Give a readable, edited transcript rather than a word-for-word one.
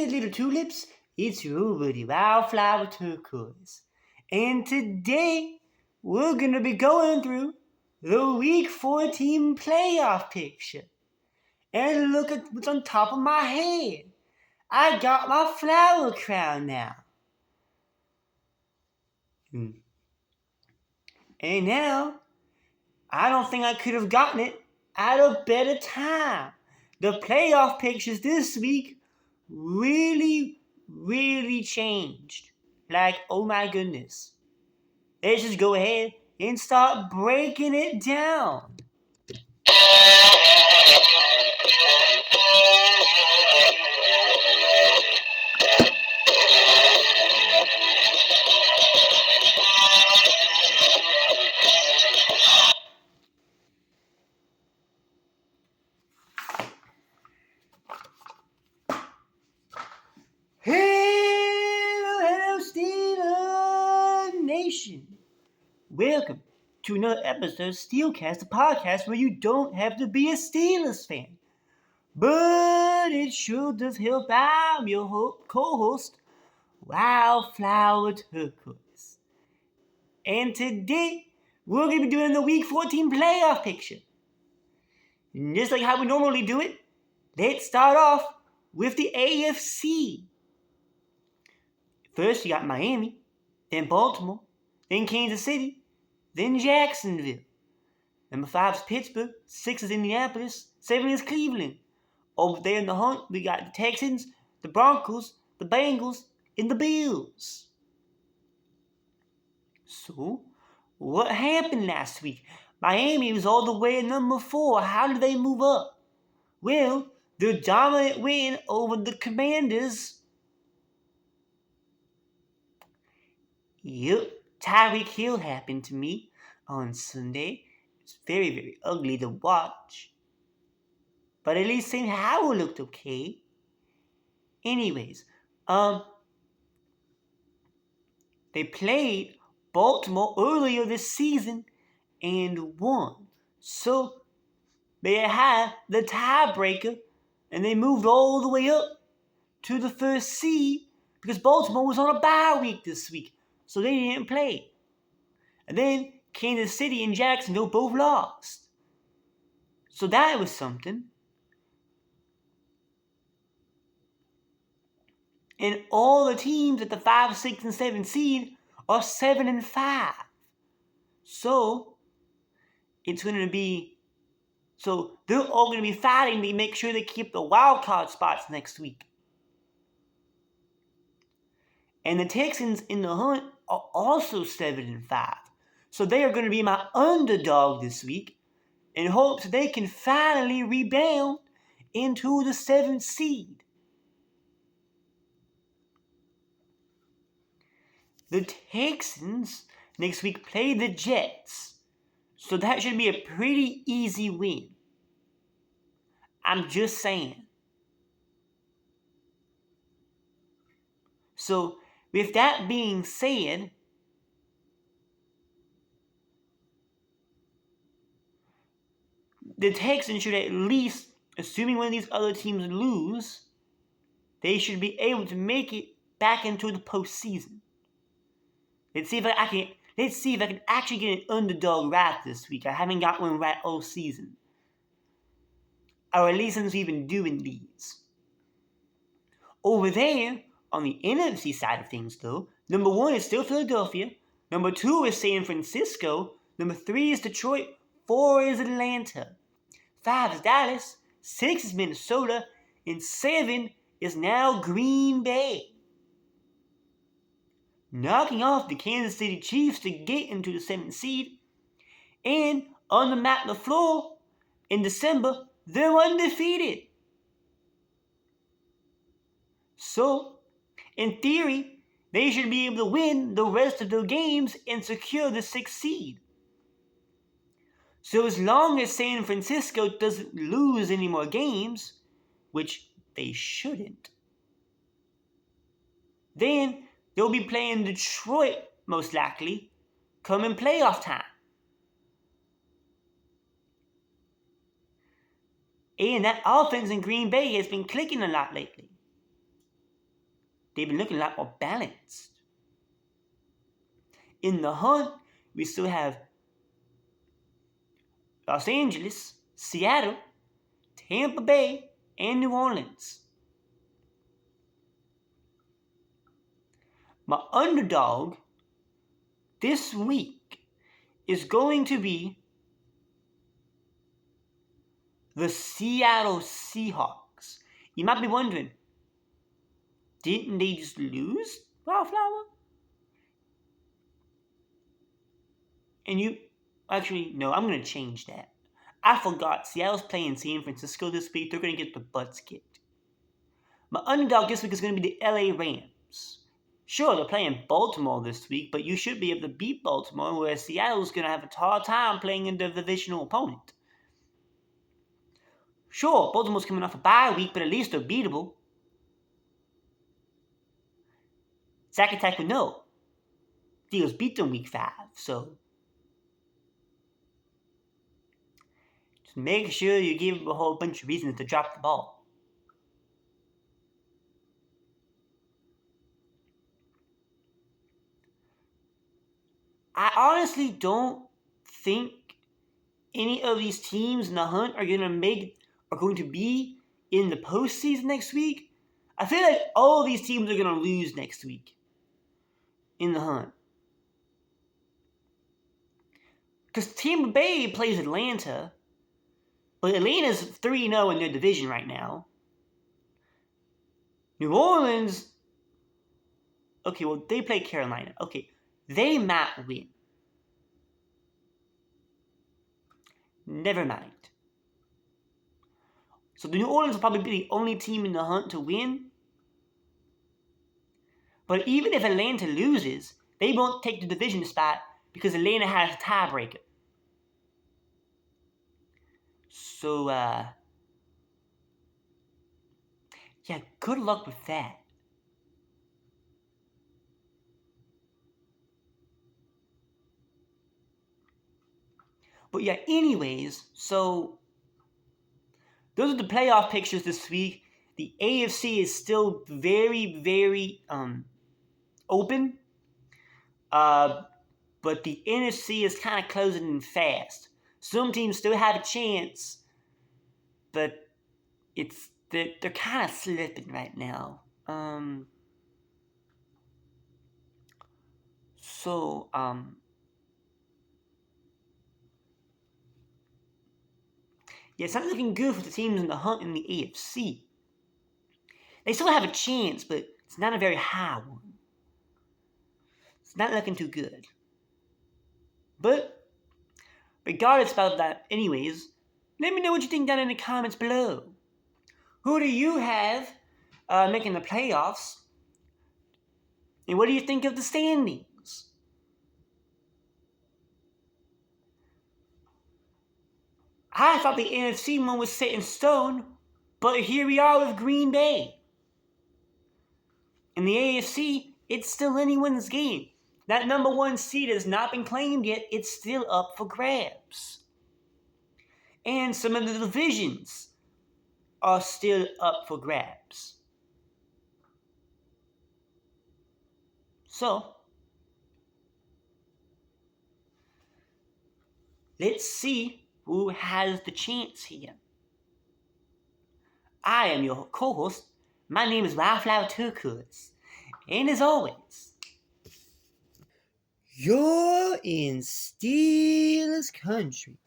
said little tulips? It's your buddy, Wildflower Turquoise. And today, we're going to be going through the Week 14 playoff picture. And look at what's on top of my head. I got my flower crown now. And now, I don't think I could have gotten it at a better time. The playoff pictures this week really changed. Like, oh my goodness. Let's just go ahead and start breaking it down. Hello, Steelers Nation. Welcome to another episode of Steelcast, the podcast where you don't have to be a Steelers fan. But it sure does help out your co-host, Wildflower Turquoise. And today, we're going to be doing the Week 14 playoff picture. And just like how we normally do it, let's start off with the AFC. First, you got Miami, then Baltimore, then Kansas City, then Jacksonville. Number 5 is Pittsburgh, 6 is Indianapolis, 7 is Cleveland. Over there in the hunt, we got the Texans, the Broncos, the Bengals, and the Bills. So, what happened last week? Miami was all the way at number 4. How did they move up? Well, their dominant win over the Commanders. Yep, Tyreek Hill happened to me on Sunday. It's very ugly to watch. But at least St. Howard looked okay. Anyways, they played Baltimore earlier this season and won. So they had the tiebreaker and they moved all the way up to the first seed because Baltimore was on a bye week this week. So they didn't play. And then Kansas City and Jacksonville both lost. So that was something. And all the teams at the 5, 6, and 7 seed are 7 and 5. So it's going to be. So they're all going to be fighting to make sure they keep the wild card spots next week. And the Texans in the hunt are also 7 and 5. So they are going to be my underdog this week in hopes they can finally rebound into the 7th seed. The Texans next week play the Jets. So that should be a pretty easy win. I'm just saying. So, with that being said, the Texans should at least, assuming one of these other teams lose, they should be able to make it back into the postseason. Let's see if I can actually get an underdog right this week. I haven't got one right all season. Or at least since we've been doing these. Over there, on the NFC side of things though, number 1 is still Philadelphia. Number 2 is San Francisco. Number 3 is Detroit. 4 is Atlanta. 5 is Dallas. 6 is Minnesota. And 7 is now Green Bay. Knocking off the Kansas City Chiefs to get into the 7th seed. And on the Matt LaFleur, in December, they're undefeated. So, in theory, they should be able to win the rest of their games and secure the 6th seed. So as long as San Francisco doesn't lose any more games, which they shouldn't, then they'll be playing Detroit, most likely, come in playoff time. And that offense in Green Bay has been clicking a lot lately. they've been looking a lot more balanced. In the hunt, we still have Los Angeles, Seattle, Tampa Bay, and New Orleans. My underdog this week is going to be the Seattle Seahawks. You might be wondering, didn't they just lose Wildflower? And no, I'm going to change that. I forgot, Seattle's playing San Francisco this week. They're going to get the butts kicked. My underdog this week is going to be the LA Rams. Sure, they're playing Baltimore this week, but you should be able to beat Baltimore, whereas Seattle's going to have a hard time playing a divisional opponent. Sure, Baltimore's coming off a bye week, but at least they're beatable. Zack Attack would know. Steelers beat them week 5, so just make sure you give them a whole bunch of reasons to drop the ball. I honestly don't think any of these teams in the hunt are going to be in the postseason next week. I feel like all of these teams are going to lose next week in the hunt. Because Tampa Bay plays Atlanta, but Atlanta's 3-0 in their division right now. New Orleans, okay, well, they play Carolina. Okay, they might win. Never mind. So the New Orleans will probably be the only team in the hunt to win. But even if Atlanta loses, they won't take the division spot because Atlanta has a tiebreaker. So, yeah, good luck with that. But yeah, anyways, so those are the playoff pictures this week. The AFC is still very, very open. But the NFC is kind of closing in fast. Some teams still have a chance, but they're kind of slipping right now. Yeah, it's not looking good for the teams in the hunt in the AFC. They still have a chance, but it's not a very high one. It's not looking too good. But regardless about that, anyways, let me know what you think down in the comments below. Who do you have making the playoffs? And what do you think of the standings? I thought the NFC one was set in stone, but here we are with Green Bay. In the AFC, it's still anyone's game. That number 1 seed has not been claimed yet. It's still up for grabs. And some of the divisions are still up for grabs. So, let's see who has the chance here. I am your co-host. My name is Wildflower Turquoise. And as always, you're in Steelers country.